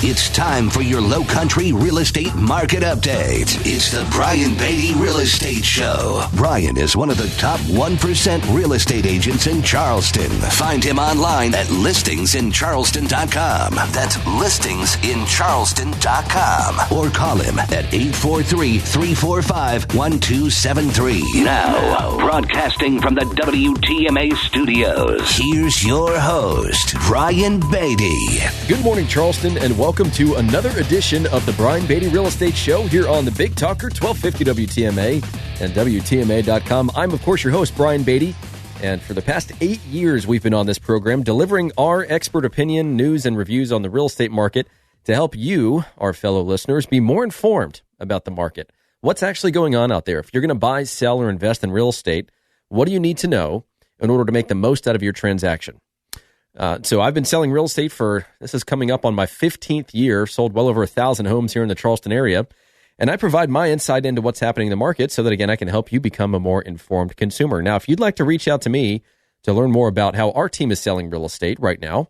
It's time for your Low Country real estate market update. It's the Brian Beatty Real Estate Show. Brian is one of the top 1% real estate agents in Charleston. Find him online at listingsincharleston.com. That's listingsincharleston.com. Or call him at 843-345-1273. Now, broadcasting from the WTMA studios, here's your host, Brian Beatty. Good morning, Charleston, and welcome to another edition of the Brian Beatty Real Estate Show here on the Big Talker, 1250 WTMA and WTMA.com. I'm, of course, your host, Brian Beatty, and for the past 8 years, we've been on this program delivering our expert opinion, news, and reviews on the real estate market to help you, our fellow listeners, be more informed about the market. What's actually going on out there? If you're going to buy, sell, or invest in real estate, what do you need to know in order to make the most out of your transaction? So I've been selling real estate this is coming up on my 15th year, sold well over 1,000 homes here in the Charleston area, and I provide my insight into what's happening in the market so that, again, I can help you become a more informed consumer. Now, if you'd like to reach out to me to learn more about how our team is selling real estate right now,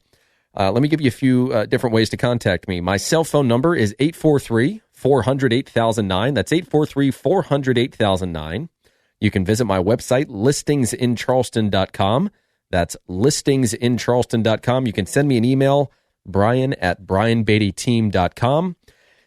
let me give you a few different ways to contact me. My cell phone number is 843-400-8009. That's 843-400-8009. You can visit my website, listingsincharleston.com. That's listingsincharleston.com. You can send me an email, brian@brianbeattyteam.com.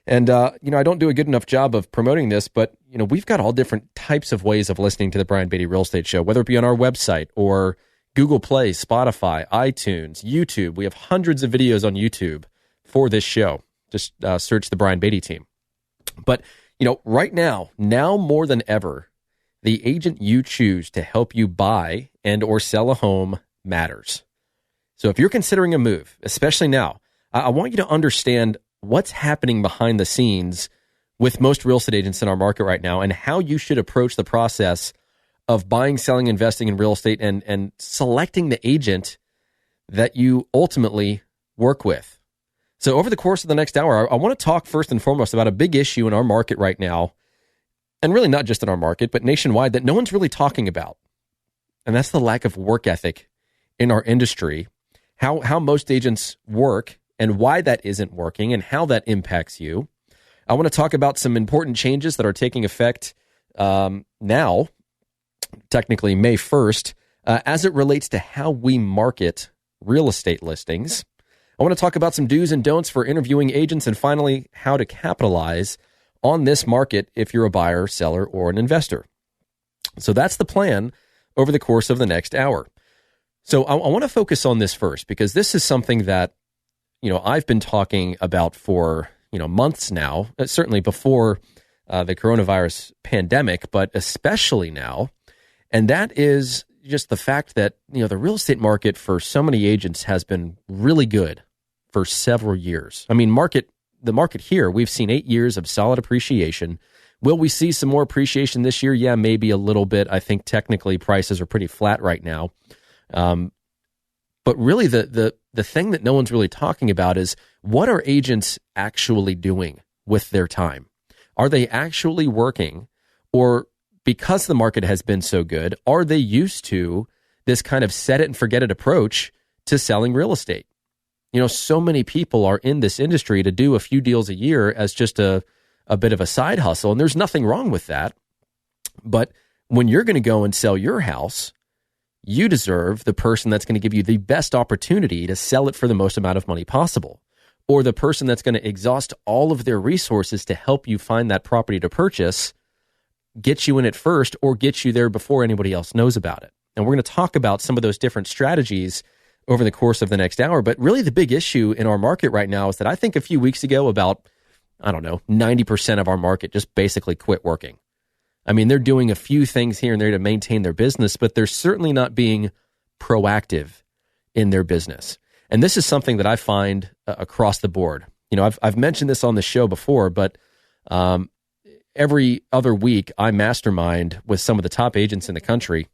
And, I don't do a good enough job of promoting this, but, we've got all different types of ways of listening to the Brian Beatty Real Estate Show, whether it be on our website or Google Play, Spotify, iTunes, YouTube. We have hundreds of videos on YouTube for this show. Just search the Brian Beatty Team. But, right now more than ever, the agent you choose to help you buy and or sell a home matters. So if you're considering a move, especially now, I want you to understand what's happening behind the scenes with most real estate agents in our market right now and how you should approach the process of buying, selling, investing in real estate and selecting the agent that you ultimately work with. So over the course of the next hour, I want to talk first and foremost about a big issue in our market right now, and really not just in our market, but nationwide, that no one's really talking about. And that's the lack of work ethic in our industry, how most agents work and why that isn't working and how that impacts you. I want to talk about some important changes that are taking effect now, technically May 1st, as it relates to how we market real estate listings. I want to talk about some do's and don'ts for interviewing agents, and finally, how to capitalize on this market if you're a buyer, seller, or an investor. So that's the plan over the course of the next hour. So I want to focus on this first because this is something that, I've been talking about for, months now, certainly before the coronavirus pandemic, but especially now. And that is just the fact that, the real estate market for so many agents has been really good for several years. I mean, the market here, we've seen 8 years of solid appreciation. Will we see some more appreciation this year? Yeah, maybe a little bit. I think technically prices are pretty flat right now. But really the thing that no one's really talking about is what are agents actually doing with their time? Are they actually working? Or because the market has been so good, are they used to this kind of set it and forget it approach to selling real estate? So many people are in this industry to do a few deals a year as just a bit of a side hustle, and there's nothing wrong with that. But when you're going to go and sell your house, you deserve the person that's going to give you the best opportunity to sell it for the most amount of money possible, or the person that's going to exhaust all of their resources to help you find that property to purchase, get you in it first, or get you there before anybody else knows about it. And we're going to talk about some of those different strategies over the course of the next hour. But really the big issue in our market right now is that I think a few weeks ago about, 90% of our market just basically quit working. I mean, they're doing a few things here and there to maintain their business, but they're certainly not being proactive in their business. And this is something that I find across the board. I've mentioned this on the show before, but every other week I mastermind with some of the top agents in the country,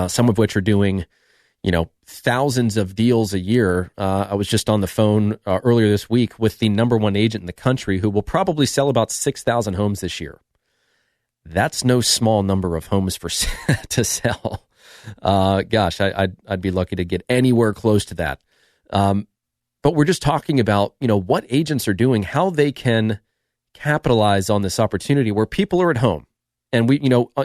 some of which are doing thousands of deals a year. I was just on the phone earlier this week with the number one agent in the country who will probably sell about 6,000 homes this year. That's no small number of homes to sell. Gosh, I'd be lucky to get anywhere close to that. But But we're just talking about, what agents are doing, how they can capitalize on this opportunity where people are at home. And we,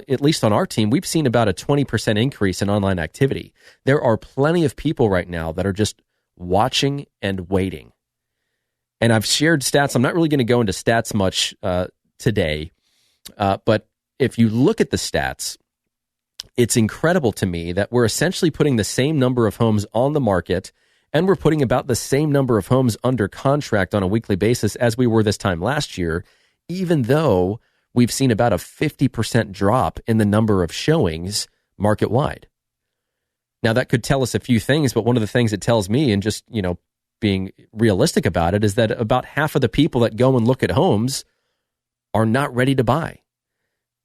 at least on our team, we've seen about a 20% increase in online activity. There are plenty of people right now that are just watching and waiting. And I've shared stats. I'm not really going to go into stats much today, but if you look at the stats, it's incredible to me that we're essentially putting the same number of homes on the market, and we're putting about the same number of homes under contract on a weekly basis as we were this time last year, even though we've seen about a 50% drop in the number of showings market-wide. Now, that could tell us a few things, but one of the things it tells me, and just, being realistic about it, is that about half of the people that go and look at homes are not ready to buy.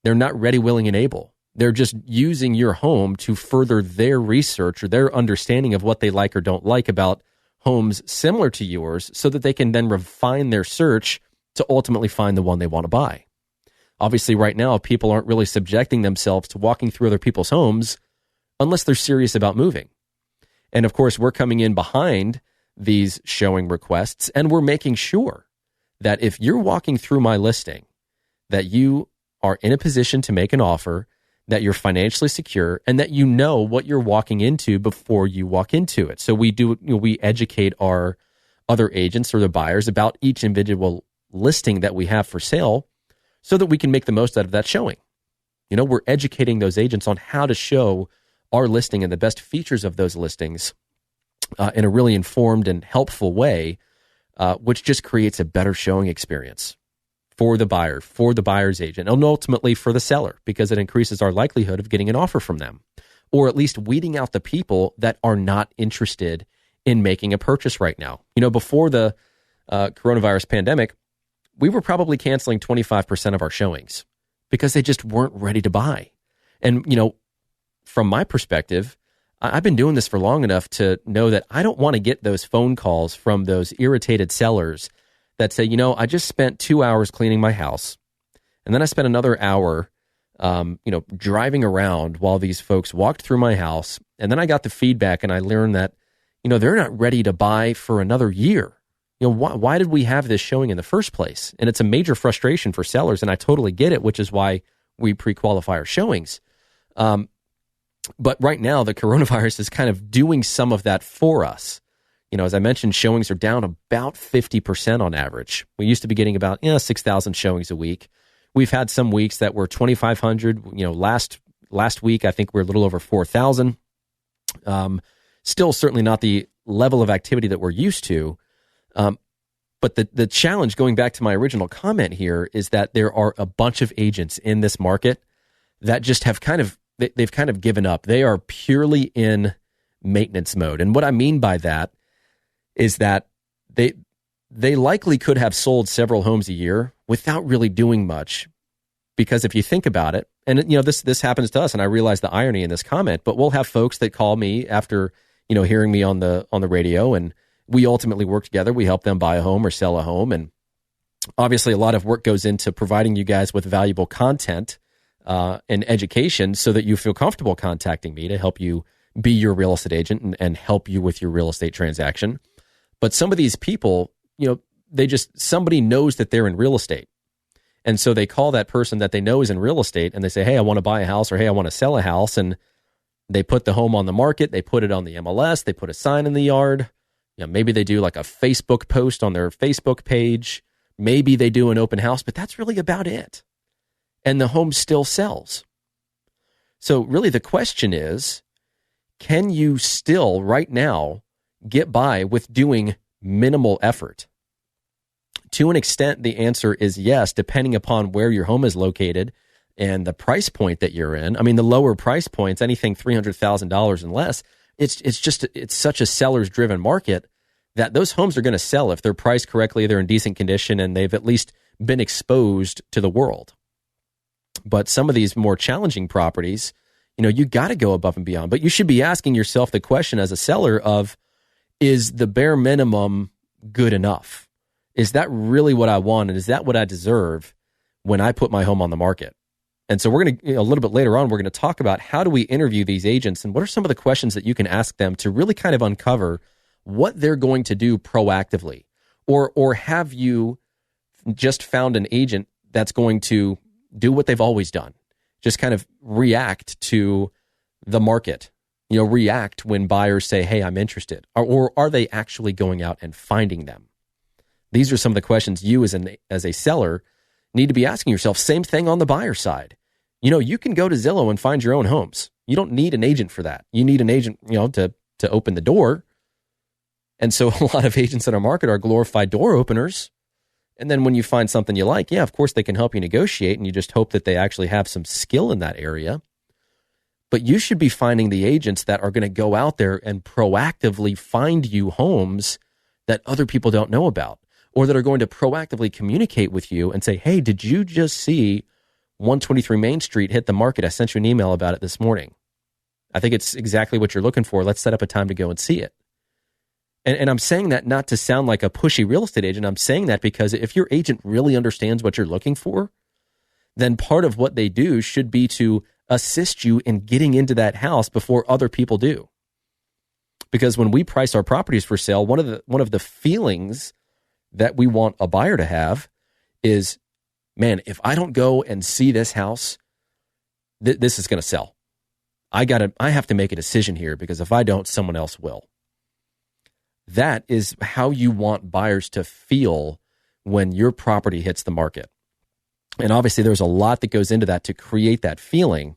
They're not ready, willing, and able. They're just using your home to further their research or their understanding of what they like or don't like about homes similar to yours, so that they can then refine their search to ultimately find the one they want to buy. Obviously, right now, people aren't really subjecting themselves to walking through other people's homes unless they're serious about moving. And of course, we're coming in behind these showing requests, and we're making sure that if you're walking through my listing, that you are in a position to make an offer, that you're financially secure, and that you know what you're walking into before you walk into it. So we educate our other agents or the buyers about each individual listing that we have for sale, so that we can make the most out of that showing. We're educating those agents on how to show our listing and the best features of those listings in a really informed and helpful way, which just creates a better showing experience for the buyer, for the buyer's agent, and ultimately for the seller, because it increases our likelihood of getting an offer from them, or at least weeding out the people that are not interested in making a purchase right now. Before the coronavirus pandemic, we were probably canceling 25% of our showings because they just weren't ready to buy. And, from my perspective, I've been doing this for long enough to know that I don't want to get those phone calls from those irritated sellers that say, I just spent 2 hours cleaning my house, and then I spent another hour, driving around while these folks walked through my house, and then I got the feedback and I learned that, they're not ready to buy for another year. Why did we have this showing in the first place? And it's a major frustration for sellers, and I totally get it, which is why we pre-qualify our showings. But right now, the coronavirus is kind of doing some of that for us. As I mentioned, showings are down about 50% on average. We used to be getting about 6,000 showings a week. We've had some weeks that were 2,500. Last week, I think we're a little over 4,000. Still certainly not the level of activity that we're used to. But the challenge, going back to my original comment here, is that there are a bunch of agents in this market that just have they've kind of given up. They are purely in maintenance mode. And what I mean by that is that they likely could have sold several homes a year without really doing much. Because if you think about it, and this happens to us, and I realize the irony in this comment, but we'll have folks that call me after hearing me on the radio, and we ultimately work together. We help them buy a home or sell a home, and obviously a lot of work goes into providing you guys with valuable content and education so that you feel comfortable contacting me to help you be your real estate agent and help you with your real estate transaction. But some of these people, somebody knows that they're in real estate. And so they call that person that they know is in real estate and they say, hey, I want to buy a house, or hey, I want to sell a house. And they put the home on the market. They put it on the MLS. They put a sign in the yard. Maybe they do like a Facebook post on their Facebook page. Maybe they do an open house, but that's really about it. And the home still sells. So really the question is, can you still right now get by with doing minimal effort? To an extent, the answer is yes, depending upon where your home is located and the price point that you're in. I mean, the lower price points, anything $300,000 and less, it's such a seller's driven market that those homes are going to sell if they're priced correctly, they're in decent condition, and they've at least been exposed to the world. But some of these more challenging properties, you got to go above and beyond. But you should be asking yourself the question as a seller of, is the bare minimum good enough? Is that really what I want? And is that what I deserve when I put my home on the market? And so we're going to, a little bit later on, we're going to talk about how do we interview these agents and what are some of the questions that you can ask them to really kind of uncover what they're going to do proactively. Or have you just found an agent that's going to do what they've always done? Just kind of react to the market, react when buyers say, hey, I'm interested. Or are they actually going out and finding them? These are some of the questions you as a seller need to be asking yourself. Same thing on the buyer side. You can go to Zillow and find your own homes. You don't need an agent for that. You need an agent, to open the door. And so a lot of agents in our market are glorified door openers. And then when you find something you like, yeah, of course they can help you negotiate, and you just hope that they actually have some skill in that area. But you should be finding the agents that are going to go out there and proactively find you homes that other people don't know about, or that are going to proactively communicate with you and say, hey, did you just see 123 Main Street hit the market? I sent you an email about it this morning. I think it's exactly what you're looking for. Let's set up a time to go and see it. And I'm saying that not to sound like a pushy real estate agent. I'm saying that because if your agent really understands what you're looking for, then part of what they do should be to assist you in getting into that house before other people do. Because when we price our properties for sale, one of the feelings that we want a buyer to have is, man, if I don't go and see this house, this is going to sell. I have to make a decision here, because if I don't, someone else will. That is how you want buyers to feel when your property hits the market. And obviously there's a lot that goes into that to create that feeling,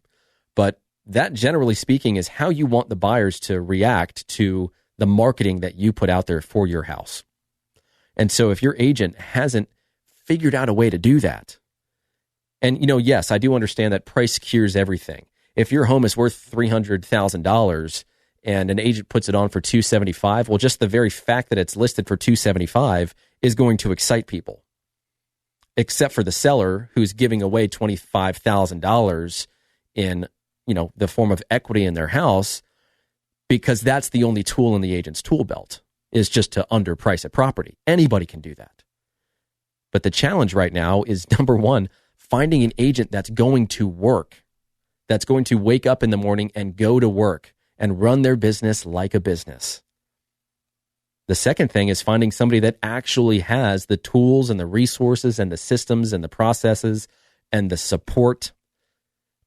but that, generally speaking, is how you want the buyers to react to the marketing that you put out there for your house. And so if your agent hasn't figured out a way to do that, and yes, I do understand that price cures everything. If your home is worth $300,000 and an agent puts it on for $275,000, well, just the very fact that it's listed for $275,000 is going to excite people. Except for the seller who's giving away $25,000 in, the form of equity in their house, because that's the only tool in the agent's tool belt, is just to underprice a property. Anybody can do that. But the challenge right now is, number one, finding an agent that's going to work, that's going to wake up in the morning and go to work and run their business like a business. The second thing is finding somebody that actually has the tools and the resources and the systems and the processes and the support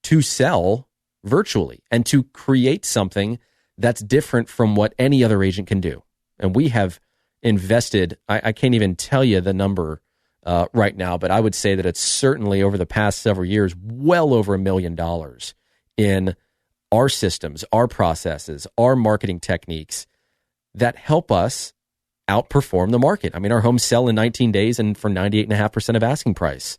to sell virtually and to create something that's different from what any other agent can do. And we have invested, I can't even tell you the number right now, but I would say that it's certainly over the past several years, well over $1 million in our systems, our processes, our marketing techniques that help us outperform the market. I mean, our homes sell in 19 days and for 98.5% of asking price.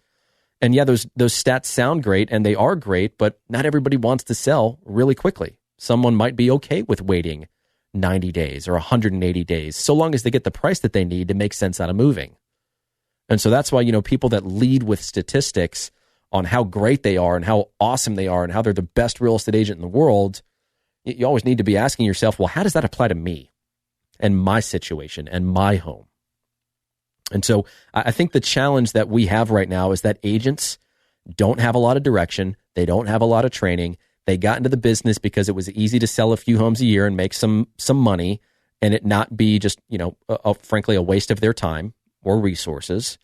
And yeah, those stats sound great, and they are great, but not everybody wants to sell really quickly. Someone might be okay with waiting 90 days or 180 days, so long as they get the price that they need to make sense out of moving. And so that's why, people that lead with statistics on how great they are and how awesome they are and how they're the best real estate agent in the world, you always need to be asking yourself, well, how does that apply to me and my situation and my home? And so I think the challenge that we have right now is that agents don't have a lot of direction. They don't have a lot of training. They got into the business because it was easy to sell a few homes a year and make some money, and it not be just, frankly, a waste of their time or resources.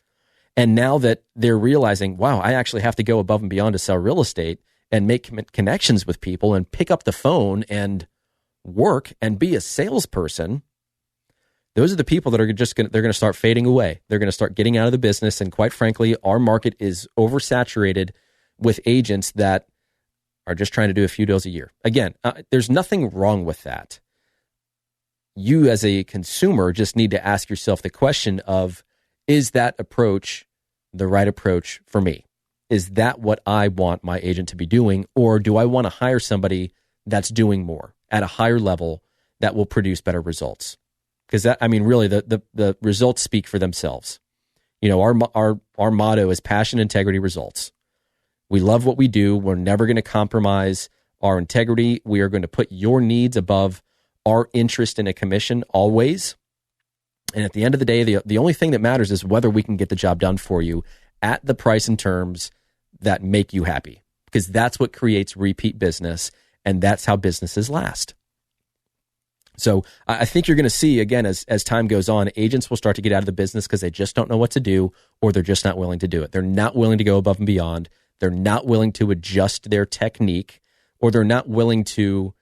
And now that they're realizing, wow, I actually have to go above and beyond to sell real estate and make connections with people and pick up the phone and work and be a salesperson, those are the people that are they're going to start fading away. They're going to start getting out of the business. And quite frankly, our market is oversaturated with agents that are just trying to do a few deals a year. Again, there's nothing wrong with that. You as a consumer just need to ask yourself the question of, is that approach the right approach for me? Is that what I want my agent to be doing? Or do I want to hire somebody that's doing more at a higher level that will produce better results? Because really the results speak for themselves. Our motto is passion, integrity, results. We love what we do. We're never going to compromise our integrity. We are going to put your needs above our interest in a commission always. And at the end of the day, the only thing that matters is whether we can get the job done for you at the price and terms that make you happy, because that's what creates repeat business, and that's how businesses last. So I think you're going to see, again, as time goes on, agents will start to get out of the business because they just don't know what to do, or they're just not willing to do it. They're not willing to go above and beyond. They're not willing to adjust their technique, or they're not willing to,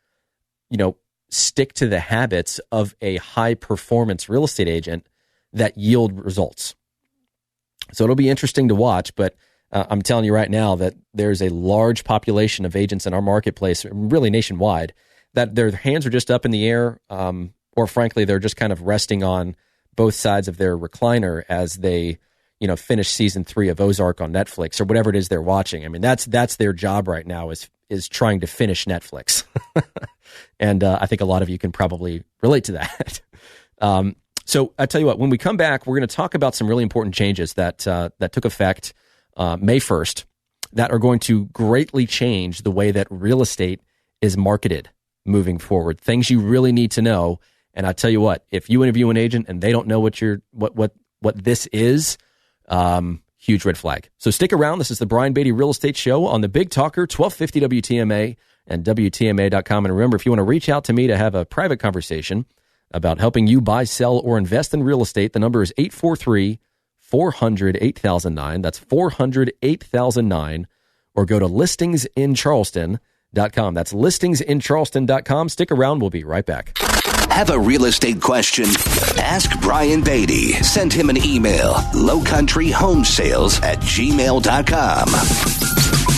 stick to the habits of a high-performance real estate agent that yield results. So it'll be interesting to watch, but I'm telling you right now that there's a large population of agents in our marketplace, really nationwide, that their hands are just up in the air, or frankly, they're just kind of resting on both sides of their recliner as they, finish season 3 of Ozark on Netflix or whatever it is they're watching. I mean, that's their job right now is trying to finish Netflix. And I think a lot of you can probably relate to that. So I tell you what, when we come back, we're going to talk about some really important changes that took effect May 1st that are going to greatly change the way that real estate is marketed moving forward. Things you really need to know. And I tell you what, if you interview an agent and they don't know what this is, huge red flag. So stick around. This is the Brian Beatty Real Estate Show on the Big Talker, 1250 WTMA and WTMA.com. And remember, if you want to reach out to me to have a private conversation about helping you buy, sell, or invest in real estate, the number is 843-400-8009. That's 400-8009. Or go to listingsincharleston.com. That's listingsincharleston.com. Stick around. We'll be right back. Have a real estate question? Ask Brian Beatty. Send him an email, lowcountryhomesales@gmail.com.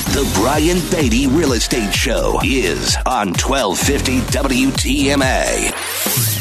The Brian Beatty Real Estate Show is on 1250 WTMA.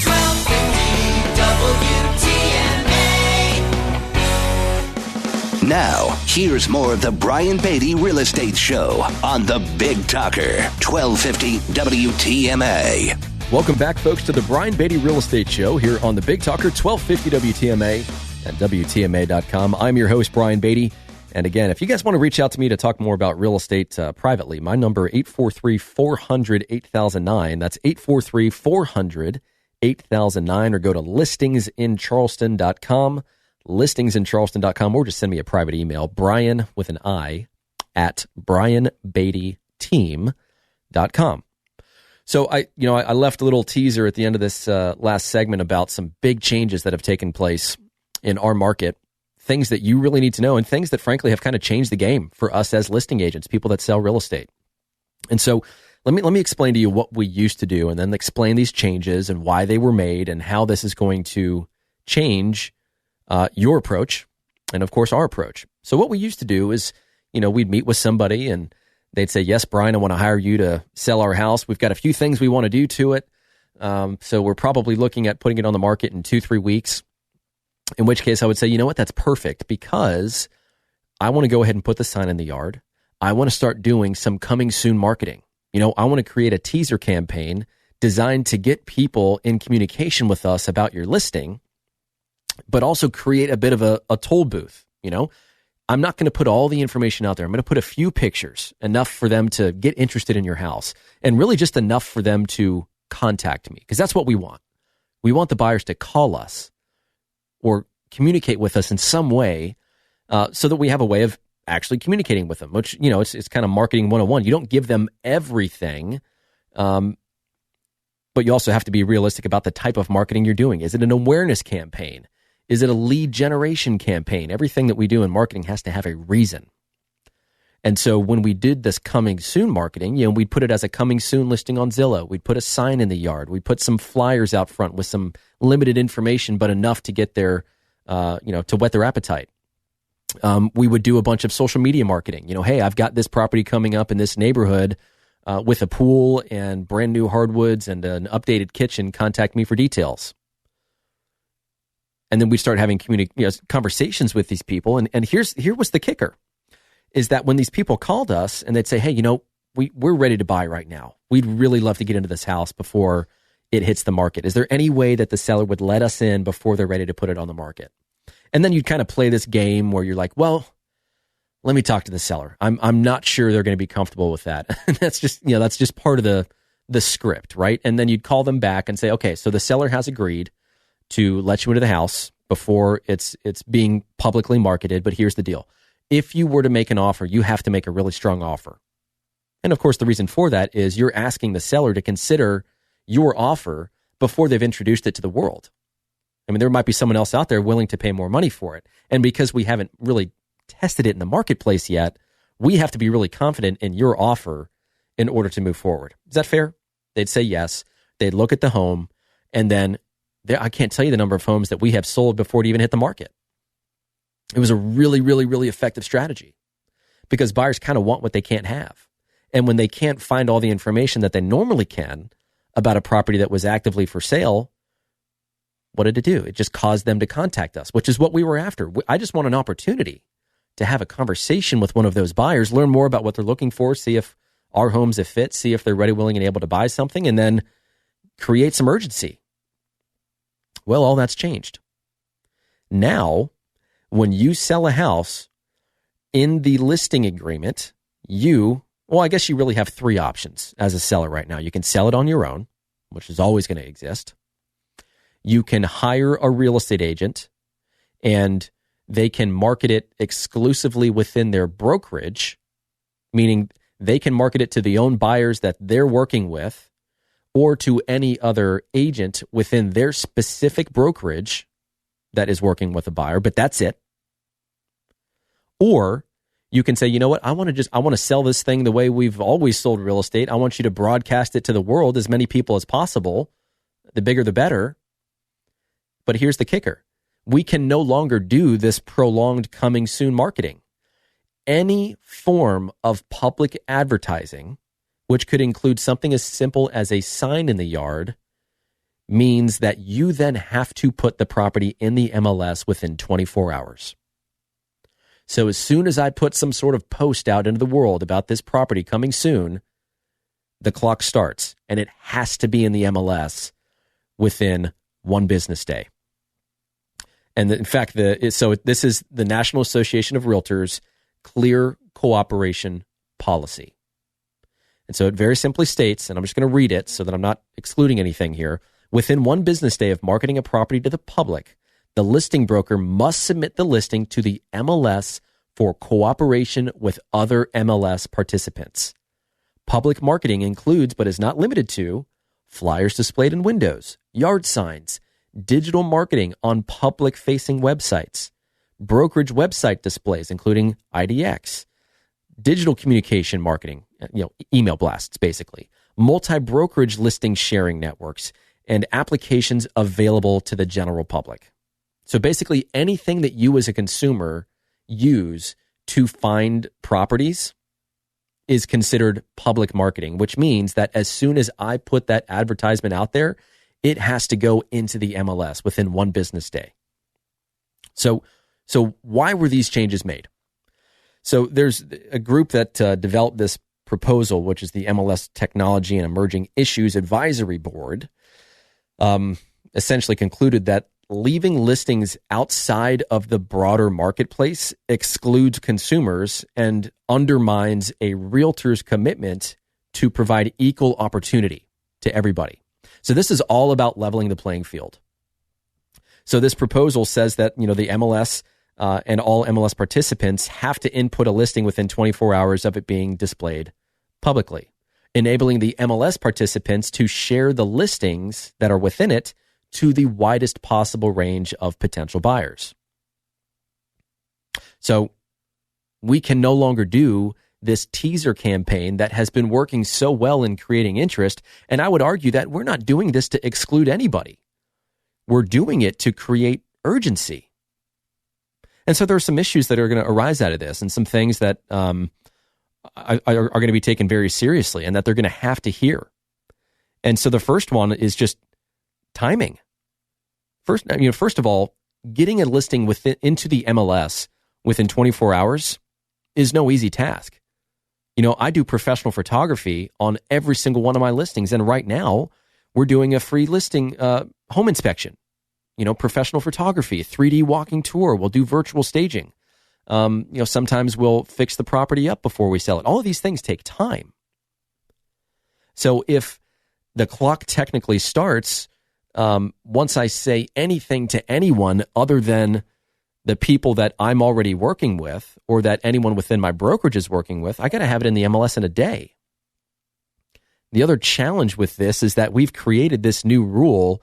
1250 WTMA. Now, here's more of the Brian Beatty Real Estate Show on the Big Talker, 1250 WTMA. Welcome back, folks, to the Brian Beatty Real Estate Show here on the Big Talker, 1250 WTMA and WTMA.com. I'm your host, Brian Beatty. And again, if you guys want to reach out to me to talk more about real estate privately, my number, 843-400-8009. That's 843-400-8009, or go to listingsincharleston.com, listingsincharleston.com, or just send me a private email, Brian with an I, at brianbeattyteam.com. So I left a little teaser at the end of this last segment about some big changes that have taken place in our market, things that you really need to know, and things that frankly have kind of changed the game for us as listing agents, people that sell real estate. And so let me explain to you what we used to do, and then explain these changes and why they were made and how this is going to change your approach and, of course, our approach. So what we used to do is, we'd meet with somebody and they'd say, yes, Brian, I want to hire you to sell our house. We've got a few things we want to do to it. So we're probably looking at putting it on the market in 2-3 weeks, in which case I would say, you know what, that's perfect, because I want to go ahead and put the sign in the yard. I want to start doing some coming soon marketing. I want to create a teaser campaign designed to get people in communication with us about your listing, but also create a bit of a toll booth. I'm not going to put all the information out there. I'm going to put a few pictures, enough for them to get interested in your house, and really just enough for them to contact me, because that's what we want. We want the buyers to call us or communicate with us in some way, so that we have a way of actually communicating with them, which, it's kind of marketing 101. You don't give them everything, but you also have to be realistic about the type of marketing you're doing. Is it an awareness campaign? Is it a lead generation campaign? Everything that we do in marketing has to have a reason. And so when we did this coming soon marketing, we'd put it as a coming soon listing on Zillow. We'd put a sign in the yard. We'd put some flyers out front with some limited information, but enough to get their, to whet their appetite. We would do a bunch of social media marketing. Hey, I've got this property coming up in this neighborhood with a pool and brand new hardwoods and an updated kitchen. Contact me for details. And then we start having conversations with these people. And here was the kicker, is that when these people called us and they'd say, hey, we're ready to buy right now. We'd really love to get into this house before it hits the market. Is there any way that the seller would let us in before they're ready to put it on the market? And then you'd kind of play this game where you're like, well, let me talk to the seller. I'm not sure they're going to be comfortable with that. That's just part of the script, right? And then you'd call them back and say, okay, so the seller has agreed to let you into the house before it's being publicly marketed. But here's the deal. If you were to make an offer, you have to make a really strong offer. And of course, the reason for that is you're asking the seller to consider your offer before they've introduced it to the world. I mean, there might be someone else out there willing to pay more money for it. And because we haven't really tested it in the marketplace yet, we have to be really confident in your offer in order to move forward. Is that fair? They'd say yes. They'd look at the home, and then I can't tell you the number of homes that we have sold before it even hit the market. It was a really, really, really effective strategy because buyers kind of want what they can't have. And when they can't find all the information that they normally can about a property that was actively for sale, what did it do? It just caused them to contact us, which is what we were after. I just want an opportunity to have a conversation with one of those buyers, learn more about what they're looking for, see if our home's a fit, see if they're ready, willing, and able to buy something, and then create some urgency. Well, all that's changed. Now, when you sell a house in the listing agreement, I guess you really have three options as a seller right now. You can sell it on your own, which is always going to exist. You can hire a real estate agent, and they can market it exclusively within their brokerage, meaning they can market it to the own buyers that they're working with or to any other agent within their specific brokerage that is working with a buyer, but that's it. Or you can say, you know what, I want to sell this thing the way we've always sold real estate. I want you to broadcast it to the world, as many people as possible. The bigger, the better. But here's the kicker. We can no longer do this prolonged coming soon marketing. Any form of public advertising, which could include something as simple as a sign in the yard, means that you then have to put the property in the MLS within 24 hours. So as soon as I put some sort of post out into the world about this property coming soon, the clock starts, and it has to be in the MLS within one business day. And in fact, this is the National Association of Realtors Clear Cooperation Policy. And so it very simply states, and I'm just going to read it so that I'm not excluding anything here, within one business day of marketing a property to the public, the listing broker must submit the listing to the MLS for cooperation with other MLS participants. Public marketing includes, but is not limited to, flyers displayed in windows, yard signs, digital marketing on public-facing websites, brokerage website displays, including IDX, digital communication marketing, email blasts, basically, multi-brokerage listing sharing networks, and applications available to the general public. So basically anything that you as a consumer use to find properties is considered public marketing, which means that as soon as I put that advertisement out there, it has to go into the MLS within one business day. So why were these changes made? So there's a group that developed this proposal, which is the MLS Technology and Emerging Issues Advisory Board, essentially concluded that leaving listings outside of the broader marketplace excludes consumers and undermines a realtor's commitment to provide equal opportunity to everybody. So this is all about leveling the playing field. So this proposal says that, the MLS and all MLS participants have to input a listing within 24 hours of it being displayed publicly, enabling the MLS participants to share the listings that are within it to the widest possible range of potential buyers. So we can no longer do this teaser campaign that has been working so well in creating interest. And I would argue that we're not doing this to exclude anybody. We're doing it to create urgency. And so there are some issues that are going to arise out of this and some things that are going to be taken very seriously and that they're going to have to hear. And so the first one is just timing. First of all, getting a listing into the MLS within 24 hours is no easy task. I do professional photography on every single one of my listings. And right now we're doing a free listing home inspection, professional photography, 3D walking tour. We'll do virtual staging. Sometimes we'll fix the property up before we sell it. All of these things take time. So if the clock technically starts once I say anything to anyone other than the people that I'm already working with or that anyone within my brokerage is working with, I got to have it in the MLS in a day. The other challenge with this is that we've created this new rule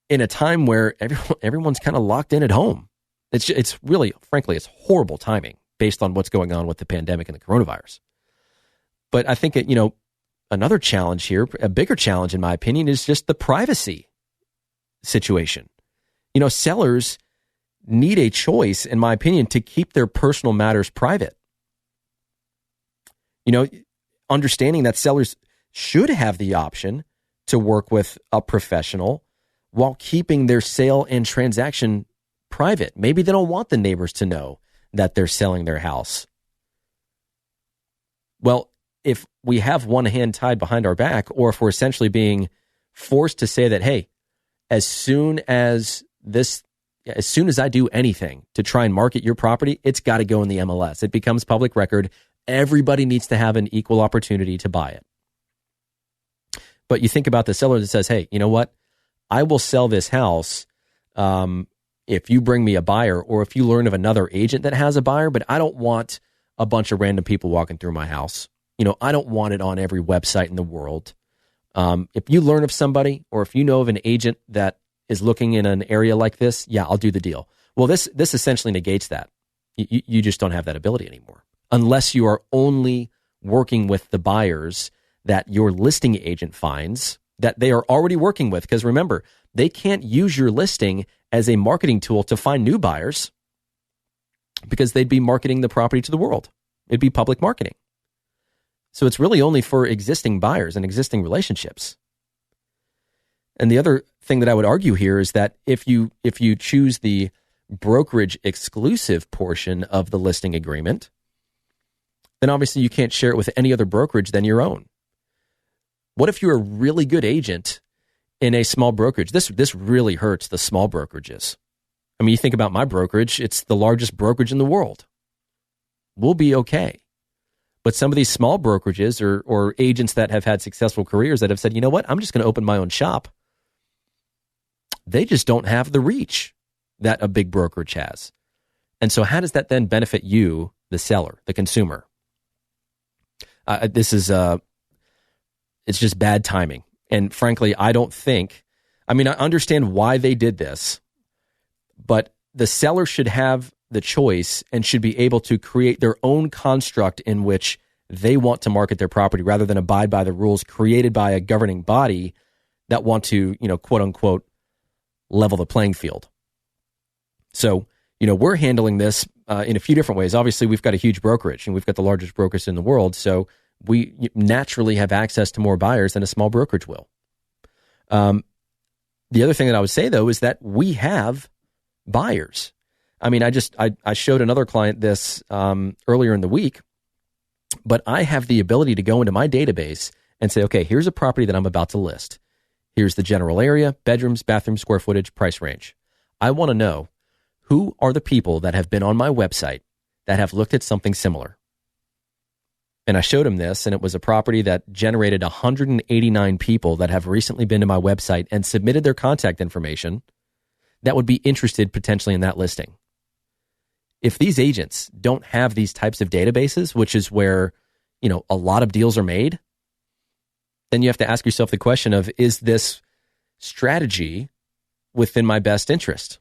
in a time where everyone's kind of locked in at home. It's really, frankly, it's horrible timing based on what's going on with the pandemic and the coronavirus. But I think, another challenge here, a bigger challenge in my opinion, is just the privacy situation. Sellers need a choice, in my opinion, to keep their personal matters private. Understanding that sellers should have the option to work with a professional while keeping their sale and transaction private. Maybe they don't want the neighbors to know that they're selling their house. Well, if we have one hand tied behind our back, or if we're essentially being forced to say that, hey, as soon as I do anything to try and market your property, it's got to go in the MLS. It becomes public record. Everybody needs to have an equal opportunity to buy it. But you think about the seller that says, hey, you know what? I will sell this house if you bring me a buyer, or if you learn of another agent that has a buyer, but I don't want a bunch of random people walking through my house. I don't want it on every website in the world. If you learn of somebody, or if you know of an agent that is looking in an area like this, yeah, I'll do the deal. Well, this essentially negates that. You just don't have that ability anymore, unless you are only working with the buyers that your listing agent finds that they are already working with. Because remember, they can't use your listing as a marketing tool to find new buyers, because they'd be marketing the property to the world. It'd be public marketing. So it's really only for existing buyers and existing relationships. And the other thing that I would argue here is that if you choose the brokerage exclusive portion of the listing agreement, then obviously you can't share it with any other brokerage than your own. What if you're a really good agent in a small brokerage? This really hurts the small brokerages. I mean, you think about my brokerage, it's the largest brokerage in the world. We'll be okay. But some of these small brokerages or agents that have had successful careers that have said, you know what, I'm just going to open my own shop. They just don't have the reach that a big brokerage has. And so how does that then benefit you, the seller, the consumer? It's just bad timing. And frankly, I understand why they did this, but the seller should have the choice and should be able to create their own construct in which they want to market their property, rather than abide by the rules created by a governing body that want to, quote unquote, level the playing field. So, we're handling this in a few different ways. Obviously, we've got a huge brokerage, and we've got the largest brokerage in the world. So we naturally have access to more buyers than a small brokerage will. The other thing that I would say, though, is that we have buyers. I mean, I showed another client this earlier in the week, but I have the ability to go into my database and say, okay, here's a property that I'm about to list. Here's the general area, bedrooms, bathrooms, square footage, price range. I want to know, who are the people that have been on my website that have looked at something similar? And I showed him this, and it was a property that generated 189 people that have recently been to my website and submitted their contact information that would be interested potentially in that listing. If these agents don't have these types of databases, which is where, a lot of deals are made, then you have to ask yourself the question of, is this strategy within my best interest?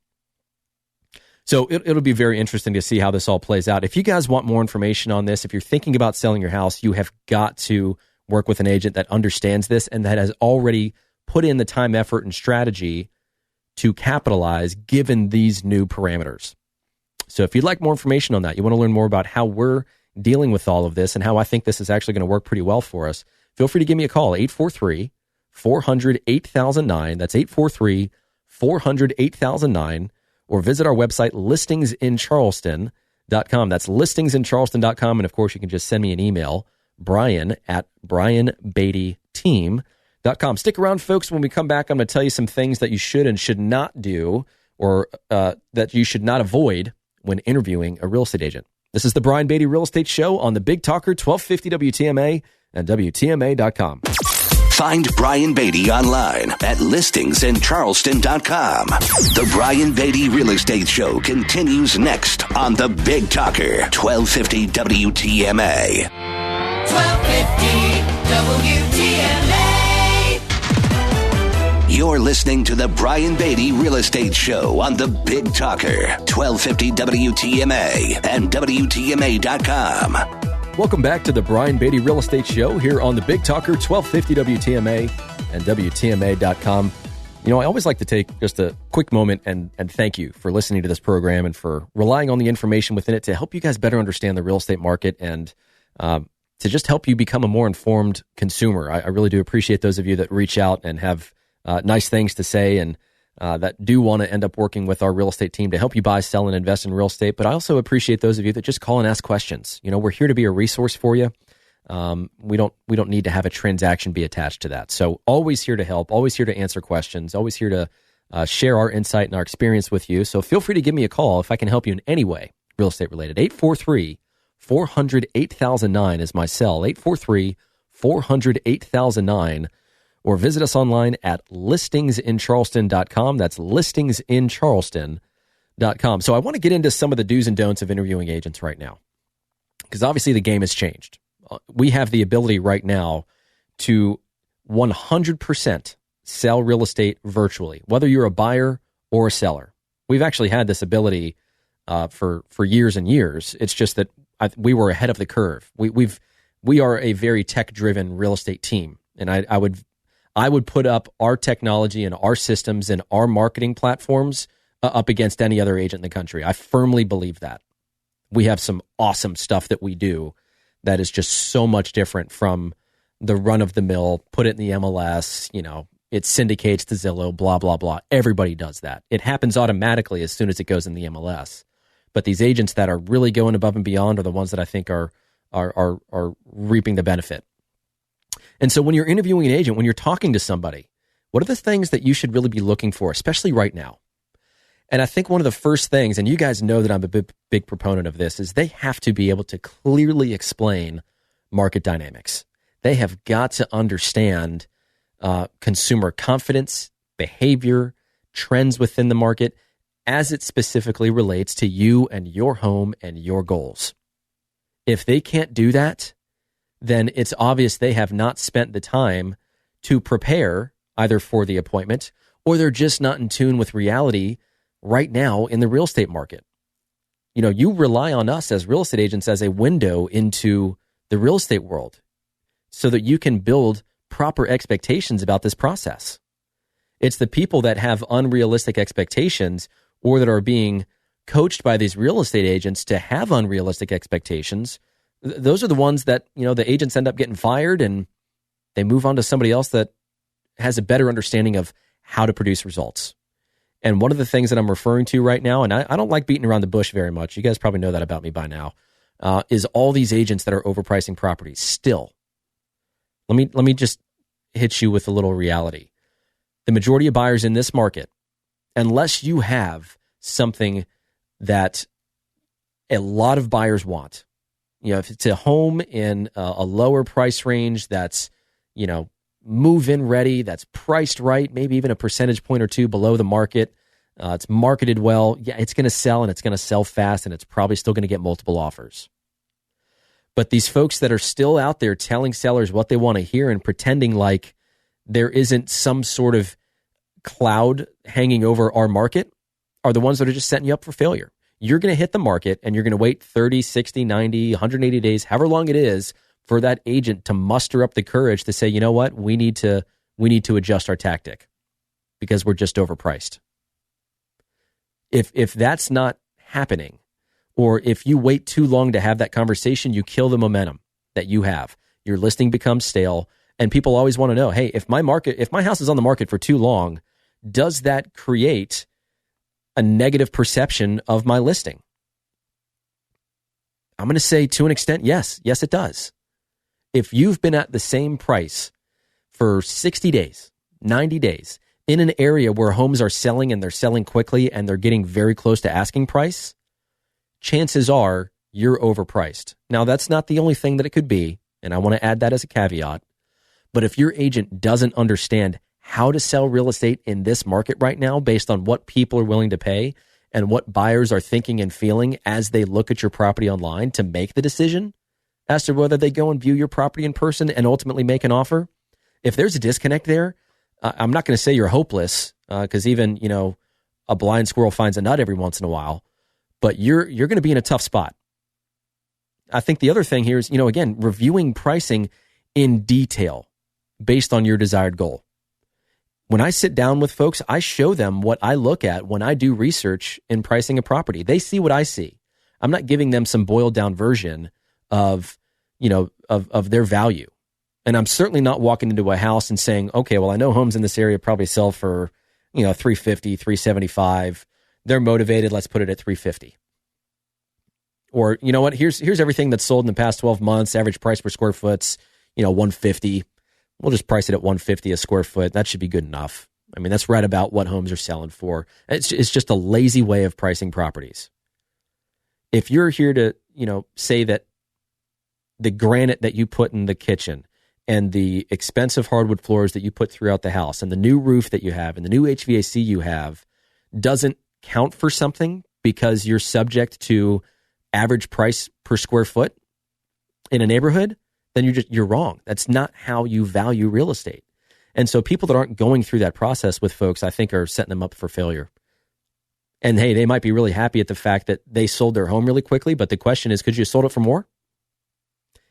So it'll be very interesting to see how this all plays out. If you guys want more information on this, if you're thinking about selling your house, you have got to work with an agent that understands this and that has already put in the time, effort, and strategy to capitalize given these new parameters. So if you'd like more information on that, you want to learn more about how we're dealing with all of this and how I think this is actually going to work pretty well for us, feel free to give me a call, 843-400-8009. That's 843-400-8009. Or visit our website, listingsincharleston.com. That's listingsincharleston.com. And of course, you can just send me an email, brian@brianbeattyteam.com. Stick around, folks. When we come back, I'm going to tell you some things that you should and should not do, or that you should not avoid when interviewing a real estate agent. This is the Brian Beatty Real Estate Show on the Big Talker 1250 WTMA and WTMA.com. Find Brian Beatty online at listingsincharleston.com. The Brian Beatty Real Estate Show continues next on the Big Talker 1250 WTMA. 1250 WTMA. You're listening to the Brian Beatty Real Estate Show on the Big Talker, 1250 WTMA and WTMA.com. Welcome back to the Brian Beatty Real Estate Show here on the Big Talker, 1250 WTMA and WTMA.com. You know, I always like to take just a quick moment and thank you for listening to this program and for relying on the information within it to help you guys better understand the real estate market and to just help you become a more informed consumer. I really do appreciate those of you that reach out and have nice things to say and that do want to end up working with our real estate team to help you buy, sell, and invest in real estate. But I also appreciate those of you that just call and ask questions. You know, we're here to be a resource for you. We don't need to have a transaction be attached to that. So always here to help, always here to answer questions, always here to share our insight and our experience with you. So feel free to give me a call if I can help you in any way, real estate related. 843-400-8009 is my cell, 843-400-8009. Or visit us online at listingsincharleston.com. That's listingsincharleston.com. So I want to get into some of the do's and don'ts of interviewing agents right now, because obviously the game has changed. We have the ability right now to 100% sell real estate virtually, whether you're a buyer or a seller. We've actually had this ability for years and years. It's just that we were ahead of the curve. We are a very tech-driven real estate team, and I would put up our technology and our systems and our marketing platforms up against any other agent in the country. I firmly believe that. We have some awesome stuff that we do that is just so much different from the run-of-the-mill, put it in the MLS, you know, it syndicates to Zillow, blah, blah, blah. Everybody does that. It happens automatically as soon as it goes in the MLS. But these agents that are really going above and beyond are the ones that I think are reaping the benefit. And so when you're interviewing an agent, when you're talking to somebody, what are the things that you should really be looking for, especially right now? And I think one of the first things, and you guys know that I'm a big proponent of this, is they have to be able to clearly explain market dynamics. They have got to understand consumer confidence, behavior, trends within the market as it specifically relates to you and your home and your goals. If they can't do that, then it's obvious they have not spent the time to prepare either for the appointment or they're just not in tune with reality right now in the real estate market. You know, you rely on us as real estate agents as a window into the real estate world so that you can build proper expectations about this process. It's the people that have unrealistic expectations or that are being coached by these real estate agents to have unrealistic expectations. Those are the ones that, you know, the agents end up getting fired and they move on to somebody else that has a better understanding of how to produce results. And one of the things that I'm referring to right now, and I don't like beating around the bush very much, you guys probably know that about me by now, is all these agents that are overpricing properties still. Let me just hit you with a little reality. The majority of buyers in this market, unless you have something that a lot of buyers want, you know, if it's a home in a lower price range that's, you know, move-in ready, that's priced right, maybe even a percentage point or two below the market, it's marketed well, yeah, it's going to sell and it's going to sell fast and it's probably still going to get multiple offers. But these folks that are still out there telling sellers what they want to hear and pretending like there isn't some sort of cloud hanging over our market are the ones that are just setting you up for failure. You're going to hit the market and you're going to wait 30, 60, 90, 180 days, however long it is, for that agent to muster up the courage to say, you know what, we need to adjust our tactic because we're just overpriced. If that's not happening, or if you wait too long to have that conversation, you kill the momentum that you have. Your listing becomes stale, and people always want to know, hey, if my house is on the market for too long, does that create a negative perception of my listing? I'm going to say to an extent, yes. Yes, it does. If you've been at the same price for 60 days, 90 days, in an area where homes are selling and they're selling quickly and they're getting very close to asking price, chances are you're overpriced. Now, that's not the only thing that it could be, and I want to add that as a caveat. But if your agent doesn't understand how to sell real estate in this market right now based on what people are willing to pay and what buyers are thinking and feeling as they look at your property online to make the decision as to whether they go and view your property in person and ultimately make an offer. If there's a disconnect there, I'm not going to say you're hopeless, because even, a blind squirrel finds a nut every once in a while, but you're going to be in a tough spot. I think the other thing here is, again, reviewing pricing in detail based on your desired goal. When I sit down with folks, I show them what I look at when I do research in pricing a property. They see what I see. I'm not giving them some boiled down version of their value. And I'm certainly not walking into a house and saying, okay, well, I know homes in this area probably sell for, $350, $375. They're motivated. Let's put it at $350. Or, you know what? Here's everything that's sold in the past 12 months. Average price per square foot's, $150. We'll just price it at $150 a square foot. That should be good enough. I mean, that's right about what homes are selling for. It's just a lazy way of pricing properties. If you're here to, say that the granite that you put in the kitchen and the expensive hardwood floors that you put throughout the house and the new roof that you have and the new HVAC you have doesn't count for something because you're subject to average price per square foot in a neighborhood, then you're wrong. That's not how you value real estate. And so people that aren't going through that process with folks, I think, are setting them up for failure. And hey, they might be really happy at the fact that they sold their home really quickly, but the question is, could you have sold it for more?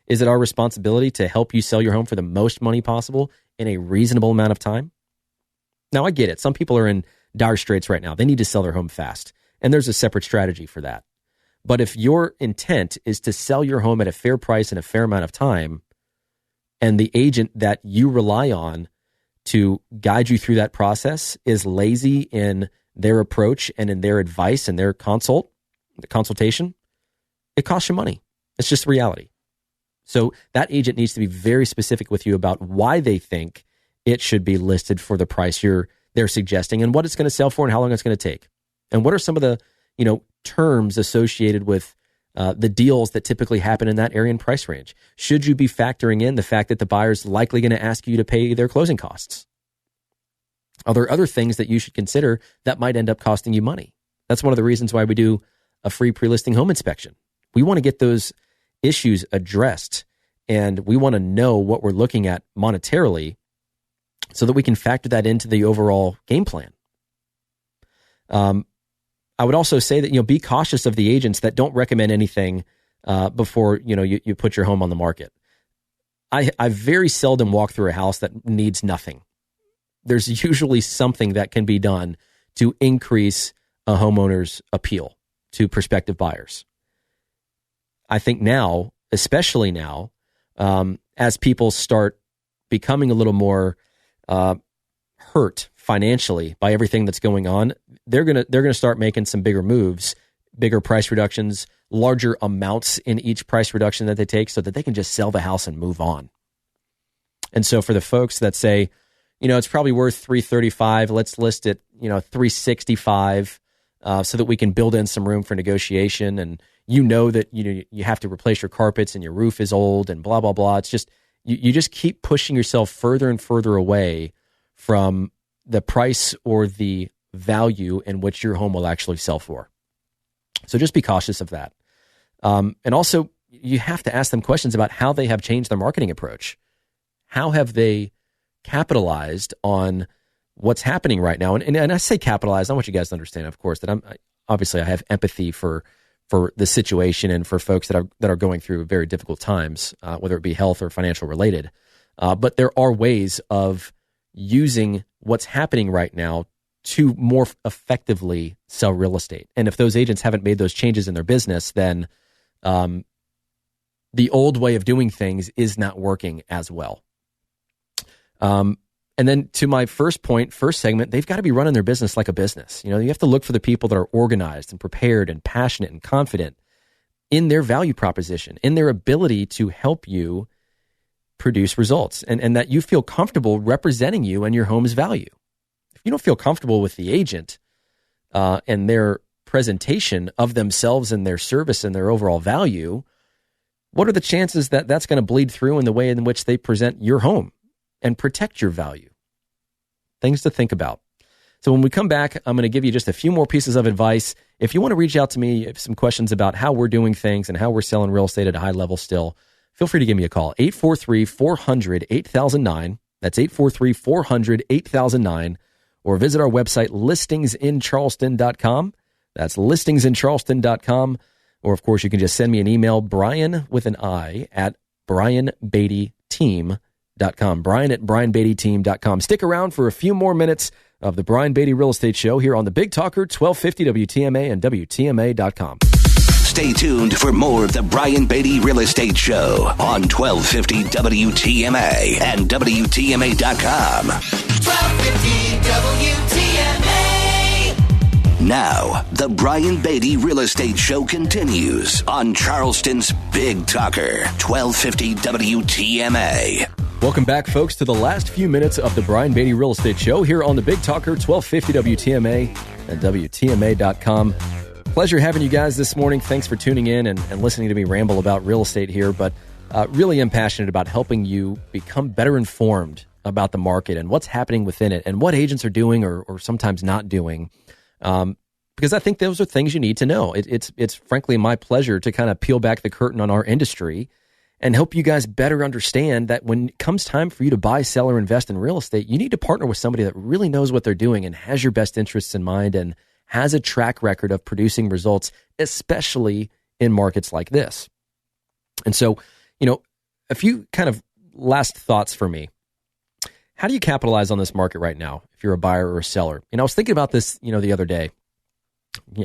Is it our responsibility to help you sell your home for the most money possible in a reasonable amount of time? Now, I get it. Some people are in dire straits right now. They need to sell their home fast, and there's a separate strategy for that. But if your intent is to sell your home at a fair price in a fair amount of time, and the agent that you rely on to guide you through that process is lazy in their approach and in their advice and their consultation, it costs you money. It's just reality. So that agent needs to be very specific with you about why they think it should be listed for the price they're suggesting and what it's going to sell for and how long it's going to take. And what are some of the, terms associated with the deals that typically happen in that area and price range? Should you be factoring in the fact that the buyer's likely going to ask you to pay their closing costs? Are there other things that you should consider that might end up costing you money? That's one of the reasons why we do a free pre-listing home inspection. We want to get those issues addressed, and we want to know what we're looking at monetarily so that we can factor that into the overall game plan. I would also say that, be cautious of the agents that don't recommend anything before, you put your home on the market. I very seldom walk through a house that needs nothing. There's usually something that can be done to increase a homeowner's appeal to prospective buyers. I think now, especially now, as people start becoming a little more hurt financially by everything that's going on, they're gonna start making some bigger moves, bigger price reductions, larger amounts in each price reduction that they take, so that they can just sell the house and move on. And so for the folks that say, it's probably worth $335, let's list it, $365, so that we can build in some room for negotiation. And that you have to replace your carpets and your roof is old and blah blah blah. It's just you just keep pushing yourself further and further away from the price or the value in which your home will actually sell for. So just be cautious of that. And also, you have to ask them questions about how they have changed their marketing approach. How have they capitalized on what's happening right now? And I say capitalized, I want you guys to understand, of course, that I have empathy for the situation and for folks that are going through very difficult times, whether it be health or financial related. But there are ways of using what's happening right now to more effectively sell real estate. And if those agents haven't made those changes in their business, then the old way of doing things is not working as well. And then to my first segment, they've got to be running their business like a business. You have to look for the people that are organized and prepared and passionate and confident in their value proposition, in their ability to help you produce results, and that you feel comfortable representing you and your home's value. If you don't feel comfortable with the agent and their presentation of themselves and their service and their overall value, what are the chances that that's going to bleed through in the way in which they present your home and protect your value? Things to think about. So when we come back, I'm going to give you just a few more pieces of advice. If you want to reach out to me, if some questions about how we're doing things and how we're selling real estate at a high level still, feel free to give me a call. 843-400-8009. That's 843-400-8009. Or visit our website, listingsincharleston.com. That's listingsincharleston.com. Or, of course, you can just send me an email, Brian with an I, at brianbeattyteam.com. Brian at brianbeattyteam.com. Stick around for a few more minutes of the Brian Beatty Real Estate Show here on the Big Talker, 1250 WTMA and WTMA.com. Stay tuned for more of the Brian Beatty Real Estate Show on 1250 WTMA and WTMA.com. 1250 WTMA. Now, the Brian Beatty Real Estate Show continues on Charleston's Big Talker, 1250 WTMA. Welcome back, folks, to the last few minutes of the Brian Beatty Real Estate Show here on the Big Talker, 1250 WTMA and WTMA.com. Pleasure having you guys this morning. Thanks for tuning in and listening to me ramble about real estate here, but really am passionate about helping you become better informed about the market and what's happening within it and what agents are doing or sometimes not doing, because I think those are things you need to know. It's frankly my pleasure to kind of peel back the curtain on our industry and help you guys better understand that when it comes time for you to buy, sell, or invest in real estate, you need to partner with somebody that really knows what they're doing and has your best interests in mind and has a track record of producing results, especially in markets like this. And so, a few kind of last thoughts for me. How do you capitalize on this market right now if you're a buyer or a seller? I was thinking about this, the other day.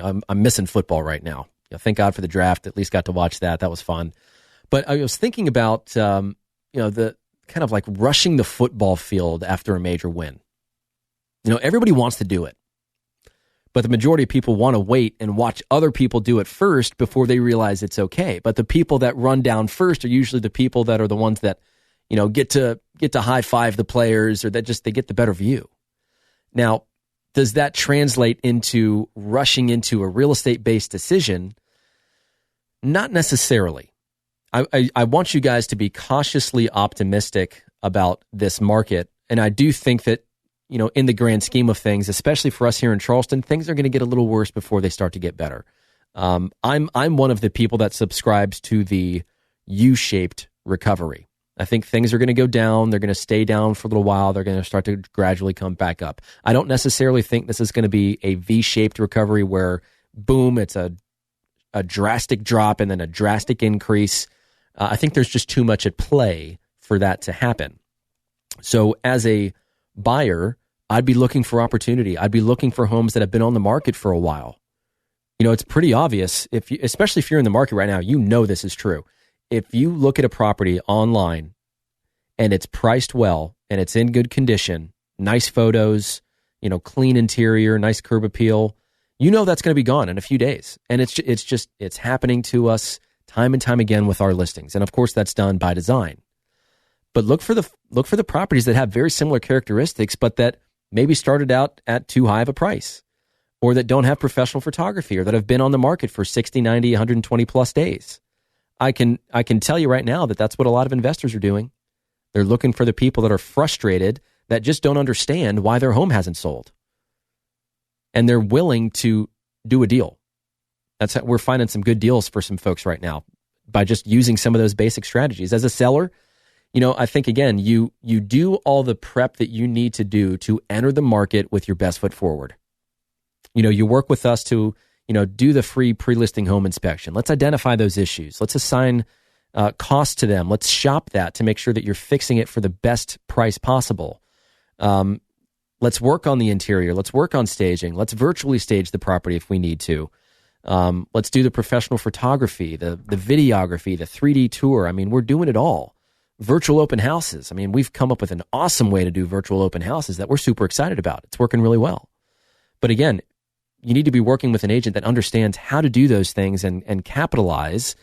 I'm missing football right now. Thank God for the draft. At least got to watch that. That was fun. But I was thinking about, the kind of like rushing the football field after a major win. Everybody wants to do it. But the majority of people want to wait and watch other people do it first before they realize it's okay. But the people that run down first are usually the people that are the ones that, get to high five the players or that they get the better view. Now, does that translate into rushing into a real estate-based decision? Not necessarily. I want you guys to be cautiously optimistic about this market. And I do think that, in the grand scheme of things, especially for us here in Charleston, things are going to get a little worse before they start to get better. I'm one of the people that subscribes to the U-shaped recovery. I think things are going to go down. They're going to stay down for a little while. They're going to start to gradually come back up. I don't necessarily think this is going to be a V-shaped recovery where, boom, it's a drastic drop and then a drastic increase. I think there's just too much at play for that to happen. So as a buyer, I'd be looking for opportunity. I'd be looking for homes that have been on the market for a while. It's pretty obvious, especially if you're in the market right now, this is true. If you look at a property online and it's priced well and it's in good condition, nice photos, clean interior, nice curb appeal, that's going to be gone in a few days. And it's happening to us time and time again with our listings. And of course that's done by design. But look for the properties that have very similar characteristics, but that maybe started out at too high of a price, or that don't have professional photography, or that have been on the market for 60, 90, 120 plus days. I can tell you right now that that's what a lot of investors are doing. They're looking for the people that are frustrated, that just don't understand why their home hasn't sold. And they're willing to do a deal. We're finding some good deals for some folks right now by just using some of those basic strategies. As a seller, I think, again, you do all the prep that you need to do to enter the market with your best foot forward. You work with us to, do the free pre-listing home inspection. Let's identify those issues. Let's assign cost to them. Let's shop that to make sure that you're fixing it for the best price possible. Let's work on the interior. Let's work on staging. Let's virtually stage the property if we need to. Let's do the professional photography, the videography, the 3D tour. I mean, we're doing it all. Virtual open houses. I mean, we've come up with an awesome way to do virtual open houses that we're super excited about. It's working really well. But again, you need to be working with an agent that understands how to do those things and capitalize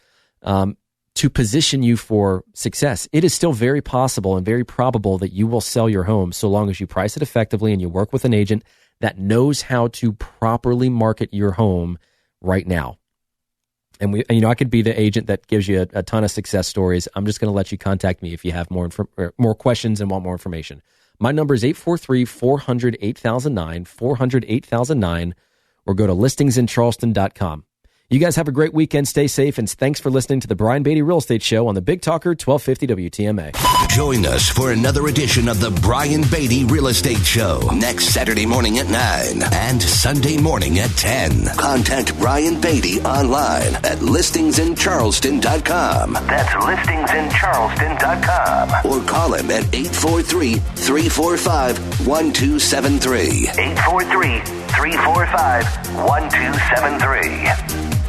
to position you for success. It is still very possible and very probable that you will sell your home so long as you price it effectively and you work with an agent that knows how to properly market your home right now. And I could be the agent that gives you a ton of success stories. I'm just going to let you contact me if you have more questions and want more information. My number is 843-400-8009, 400-8009, or go to listingsincharleston.com. You guys have a great weekend. Stay safe, and thanks for listening to the Brian Beatty Real Estate Show on the Big Talker 1250 WTMA. Join us for another edition of the Brian Beatty Real Estate Show next Saturday morning at 9 and Sunday morning at 10. Contact Brian Beatty online at listingsincharleston.com. That's listingsincharleston.com. Or call him at 843-345-1273. 843-345-1273.